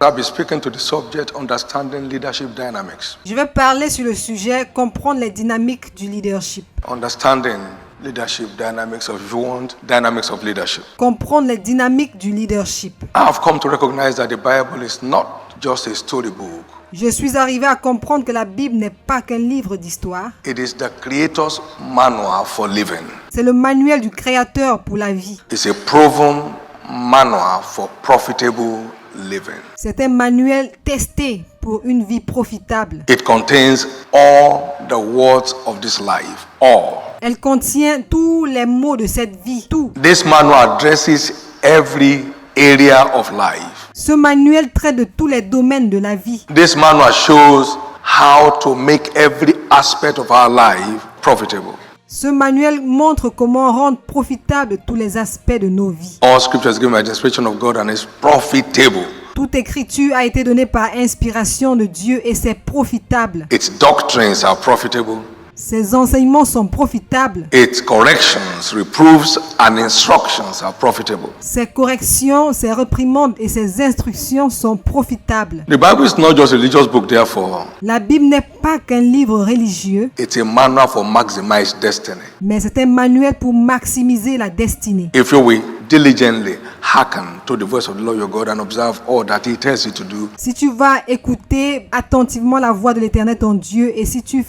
I'll be speaking to the subject understanding leadership dynamics. Je vais parler sur le sujet comprendre les dynamiques du leadership. Understanding leadership dynamics, or if you want, dynamics of leadership. Comprendre les dynamiques du leadership. I have come to recognize that the Bible is not just a storybook. Je suis arrivé à comprendre que la Bible n'est pas qu'un livre d'histoire. It is the Creator's manual for living. C'est le manuel du Créateur pour la vie. It's a proven manual for profitable living. C'est un manuel testé pour une vie profitable. It contains all the words of this life. All. Elle contient tous les mots de cette vie, tout. This manual addresses every area of life. Ce manuel traite de tous les domaines de la vie. This manual shows how to make every aspect of our life profitable. Ce manuel montre comment rendre profitable tous les aspects de nos vies. All scripture is given by the inspiration of God and is profitable. Toute écriture a été donnée par inspiration de Dieu et c'est profitable. Its doctrines are profitable. Ses enseignements sont profitables. Its corrections, reproofs, and instructions are profitable. Ses corrections, ses réprimandes et ses instructions sont profitables. The Bible is not just a religious book, therefore. La Bible n'est pas qu'un livre religieux, It's a manual for maximize destiny. mais c'est un manuel pour maximiser la destinée. If you will diligently hearken to the voice of the Lord your God and observe all that He tells you to do, Si tu vas écouter attentivement la voix de l'Éternel ton Dieu et si tu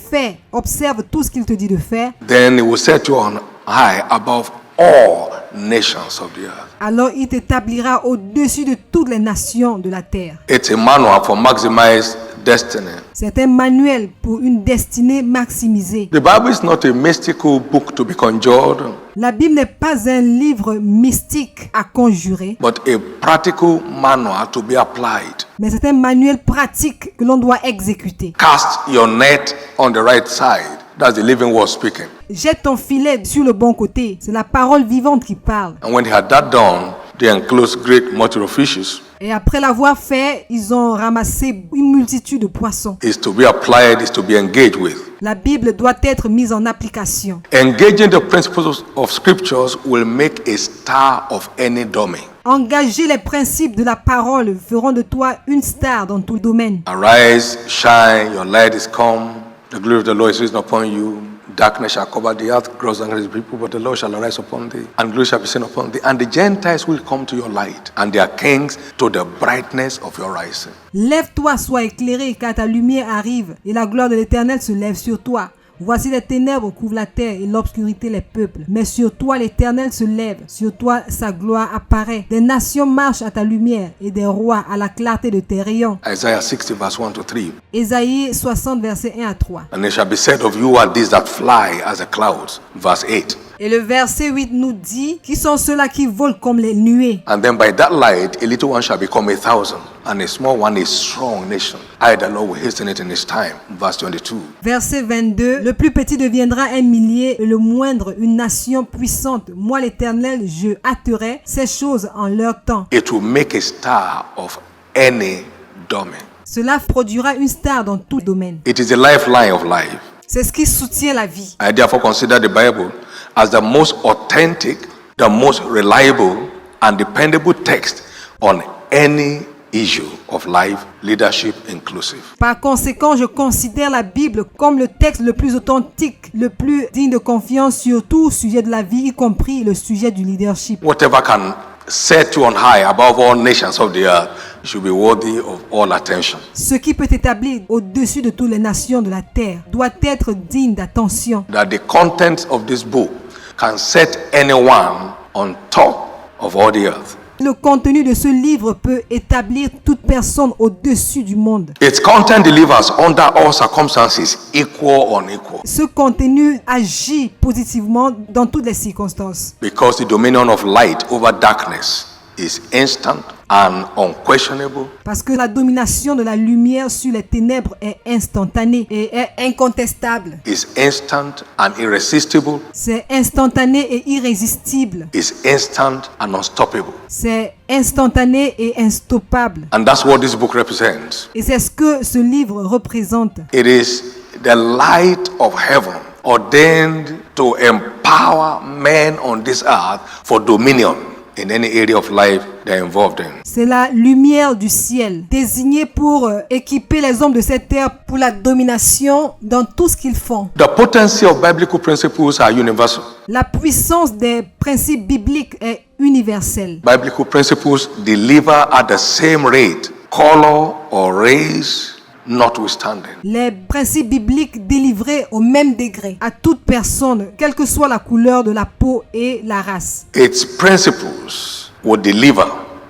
observe tout ce qu'il te dit de faire, then He will set you on high above all nations of the earth. alors il t'établira au-dessus de toutes les nations de la terre. It's a manual for maximize destiny. C'est un manuel pour une destinée maximisée. The Bible is not a mystical book to be conjured, La Bible n'est pas un livre mystique à conjurer, but a practical manual to be applied. mais c'est un manuel pratique que l'on doit exécuter. Cast your net on the right side. That's the living word speaking. Jette ton filet sur le bon côté. C'est la parole vivante qui parle. And when they had that done, they enclosed great multitude of fishes. Et après l'avoir fait, ils ont ramassé une multitude de poissons. Is to be applied, is to be engaged with. La Bible doit être mise en application. Engaging the principles of scriptures will make a star of any domain. Engager les principes de la parole feront de toi une star dans tout domaine. Arise, shine, your light is come. The glory of the Lord is risen upon you. Darkness shall cover the earth, gross darkness the people, but the Lord shall arise upon thee, and glory shall be seen upon thee. And the Gentiles will come to your light, and their kings to the brightness of your rising. Lève-toi, sois éclairé, car ta lumière arrive, et la gloire de l'Éternel se lève sur toi. Voici les ténèbres couvrent la terre et l'obscurité les peuples. Mais sur toi l'Éternel se lève, sur toi sa gloire apparaît. Des nations marchent à ta lumière et des rois à la clarté de tes rayons. Isaiah 60 verse 1 to 3. Ésaïe 60 versets 1 à 3. And it shall be said of you are these that fly as the clouds. Verse 8. Et le verset 8 nous dit, qui sont ceux-là qui volent comme les nuées. And then by that light, a little one shall become 1,000, and a small one a strong nation. I, the Lord, will hasten it in his time. Verse 22. Verset 22, le plus petit deviendra 1 000 000 et le moindre une nation puissante. Moi l'Éternel, je hâterai ces choses en leur temps. It will make a star of any domain. Cela produira une star dans tout domaine. It is the lifeline of life. C'est ce qui soutient la vie. I therefore consider the Bible as the most authentic, the most reliable, and dependable text on any issue of life, leadership inclusive. Par conséquent, je considère la Bible comme le texte le plus authentique, le plus digne de confiance sur tout sujet de la vie, y compris le sujet du leadership. Whatever can set you on high above all nations of the earth should be worthy of all attention. Ce qui peut t'établir au-dessus de toutes les nations de la terre doit être digne d'attention. That the content of this book can set anyone on top of all the earth. Le contenu de ce livre peut établir toute personne au-dessus du monde. Its content delivers under all circumstances, equal or unequal. Ce contenu agit positivement dans toutes les circonstances. Because the dominion of light over darkness is instant and unquestionable. Parce que la domination de la lumière sur les ténèbres est instantanée et est incontestable. Is instant and irresistible. C'est instantané et irrésistible. Is instant and unstoppable. C'est instantané et instoppable. And that's what this book represents. Et c'est ce que ce livre représente. It is the light of heaven ordained to empower men on this earth for dominion in any area of life they're involved in. C'est la lumière du ciel, désignée pour équiper les hommes de cette terre pour la domination dans tout ce qu'ils font. The potency of biblical principles are universal. La puissance des principes bibliques est universelle. Biblical principles deliver at the same rate, color or race notwithstanding. Les principes bibliques délivrés au même degré à toute personne, quelle que soit la couleur de la peau et la race. Its principles will deliver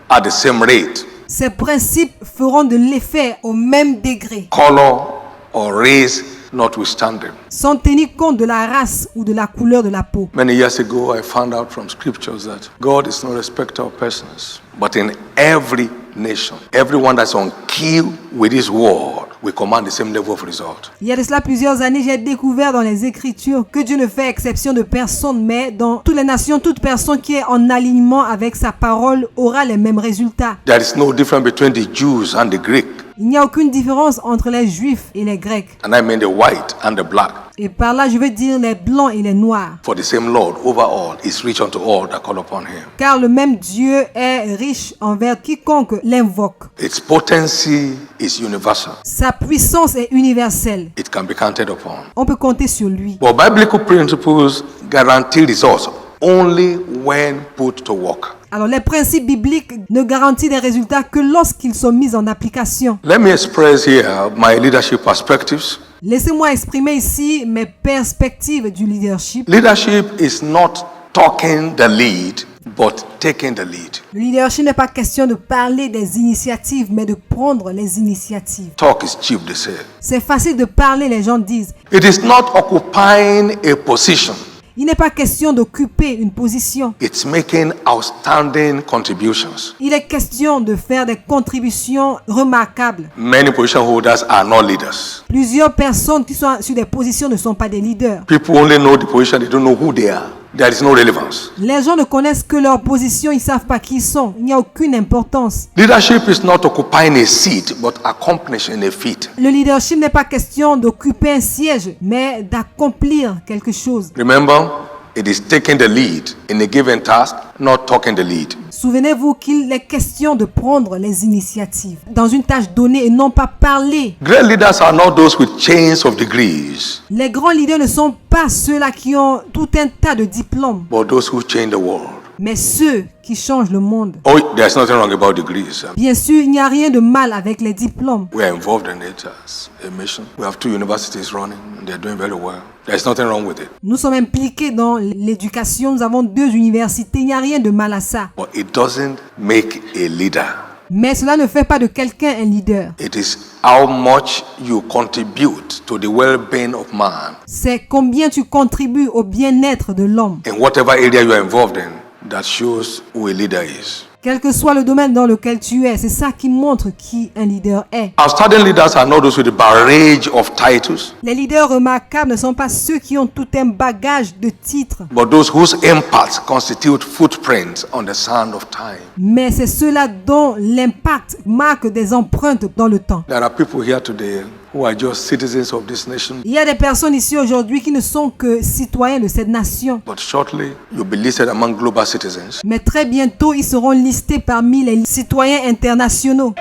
at the same rate, Ces principes feront de l'effet au même degré, color or race notwithstanding. sans tenir compte de la race ou de la couleur de la peau. Many years ago, I found out from scriptures that God is no respecter of persons, but in every nation, everyone that's on key with His word, we command the same level of result. Il y a de cela plusieurs années, j'ai découvert dans les Écritures que Dieu ne fait exception de personne, mais dans toutes les nations, toute personne qui est en alignement avec sa parole aura les mêmes résultats. There is no difference between the Jews and the Greek, Il n'y a aucune différence entre les Juifs et les Grecs. and I mean the white and the black. Et par là, je veux dire les Blancs et les Noirs. For the same Lord over all is rich unto all that call upon Him. Car le même Dieu est riche envers quiconque l'invoque. Its potency is universal. Sa puissance est universelle. It can be counted upon. On peut compter sur lui. But biblical principles guarantee results only when put to work. Alors, les principes bibliques ne garantissent des résultats que lorsqu'ils sont mis en application. Let me express here my leadership perspectives. Laissez-moi exprimer ici mes perspectives du leadership. Leadership is not talking the lead, but taking the lead. Le leadership n'est pas question de parler des initiatives, mais de prendre les initiatives. Talk is cheap, they say. C'est facile de parler, les gens disent. It is not occupying a position. Il n'est pas question d'occuper une position. It's making outstanding contributions. Il est question de faire des contributions remarquables. Many position holders are not leaders. Plusieurs personnes qui sont sur des positions ne sont pas des leaders. People only know the position, they don't know who they are. There is no relevance. Les gens ne connaissent que leur position, ils ne savent pas qui ils sont. Il n'y a aucune importance. Leadership is not occupying a seat, but accomplishing a feat. Le leadership n'est pas question d'occuper un siège, mais d'accomplir quelque chose. Remember, it is taking the lead in a given task, not talking the lead. Souvenez-vous qu'il est question de prendre les initiatives dans une tâche donnée et non pas parler. Great leaders are not those with chains of degrees, Les grands leaders ne sont pas ceux-là qui ont tout un tas de diplômes, but those who change the world. mais ceux qui changent le monde. Oh, there's nothing wrong about degrees. Bien sûr, il n'y a rien de mal avec les diplômes. We are involved in it as a mission. We have 2 universities running, and they're doing very well. There's nothing wrong with it. Nous sommes impliqués dans l'éducation, nous avons 2 universités, il n'y a rien de mal à ça. But it doesn't make a leader. Mais cela ne fait pas de quelqu'un un leader. It is how much you contribute to the well-being of man C'est combien tu contribues au bien-être de l'homme. in whatever area you are involved in that shows who a leader is. Quel que soit le domaine dans lequel tu es, c'est ça qui montre qui un leader est. Outstanding leaders are not those with a barrage of titles, Les leaders remarquables ne sont pas ceux qui ont tout un bagage de titres, but those whose impacts constitute footprints on the sand of time. mais c'est ceux-là dont l'impact marque des empreintes dans le temps. There are people here today who are just citizens of this nation, Il y a des personnes ici aujourd'hui qui ne sont que citoyens de cette nation, but shortly you'll be listed among global citizens. mais très bientôt ils seront listés parmi les citoyens internationaux.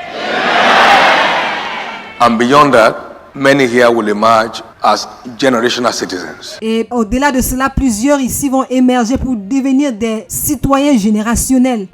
And beyond that, many here will emerge as generational citizens. Et au-delà de cela, plusieurs ici vont émerger pour devenir des citoyens générationnels.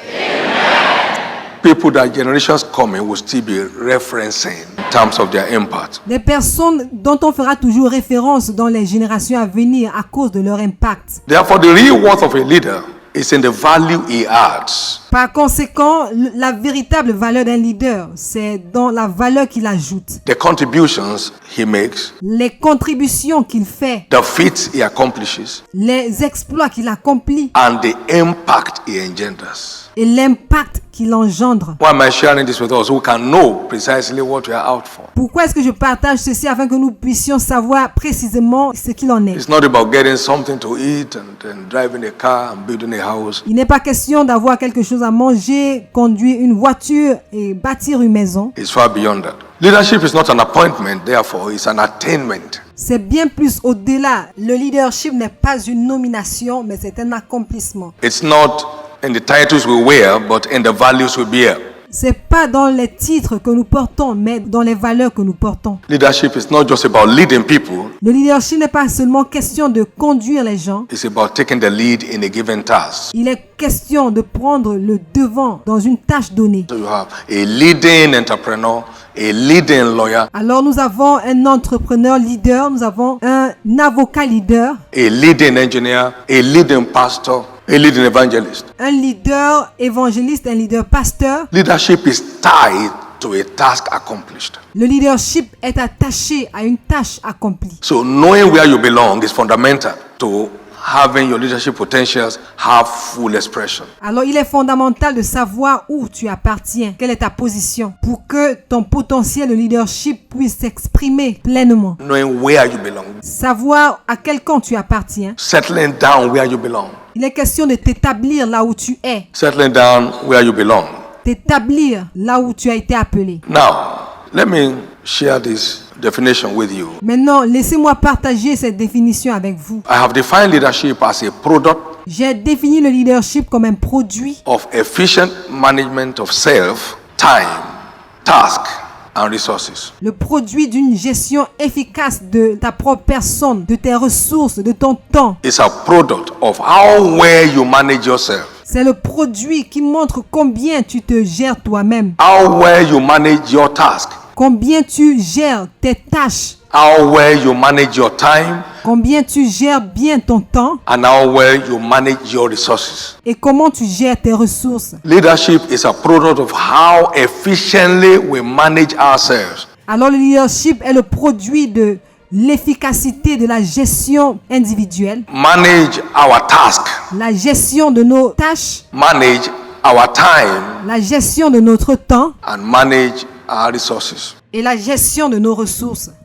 People that generations coming will still be referencing in terms of their impact. Des personnes dont on fera toujours référence dans les générations à venir à cause de leur impact. Therefore, the real worth of a leader is in the value he adds. Par conséquent, la véritable valeur d'un leader, c'est dans la valeur qu'il ajoute. The contributions he makes, Les contributions qu'il fait, the feats he accomplishes, les exploits qu'il accomplit and the impact he engenders. et l'impact qu'il engendre. Why am I sharing this with us? We can know precisely what we are out for. Pourquoi est-ce que je partage ceci afin que nous puissions savoir précisément ce qu'il en est? It's not about getting something to eat and driving a car and building a house. Il n'est pas question d'avoir quelque chose à manger, conduire une voiture et bâtir une maison. It's far beyond that. Leadership is not an appointment, therefore, it's an attainment. C'est bien plus au-delà. Le leadership n'est pas une nomination, mais c'est un accomplissement. It's not in the titles we wear, but in the values we bear. C'est pas dans les titres que nous portons, mais dans les valeurs que nous portons. Leadership is not just about leading people, Le leadership n'est pas seulement question de conduire les gens. it's about taking the lead in a given task. Il est question de prendre le devant dans une tâche donnée. So you have a leading entrepreneur, a leading lawyer, Alors nous avons un entrepreneur leader, nous avons un avocat leader, a leading engineer, a leading pastor, a leading evangelist. un leader évangéliste, un leader pasteur. Leadership is tied to a task accomplished. Le leadership est attaché à une tâche accomplie. So knowing where you belong is fundamental to having your leadership potentials have full expression. Alors il est fondamental de savoir où tu appartiens, quelle est ta position, pour que ton potentiel de leadership puisse s'exprimer pleinement. Knowing where you belong, Savoir à quel camp tu appartiens. settling down where you belong, Il est question de t'établir là où tu es, settling down where you belong. t'établir là où tu as été appelé. Now, let me share this definition with you. Maintenant, laissez-moi partager cette définition avec vous. I have defined leadership as a product J'ai défini le leadership comme un produit of efficient management of self, time, task, and resources. le produit d'une gestion efficace de ta propre personne, de tes ressources, de ton temps. It's a product of how well you manage yourself, C'est le produit qui montre combien tu te gères toi-même, how well you manage your task, combien tu gères tes tâches, how well you manage your time, combien tu gères bien ton temps and how well you manage your resources. et comment tu gères tes ressources. Leadership is a product of how efficiently we manage ourselves. Alors le leadership est le produit de l'efficacité de la gestion individuelle, Manage our task, la gestion de nos tâches, manage our time, la gestion de notre temps and manage our resources. et la gestion de nos ressources.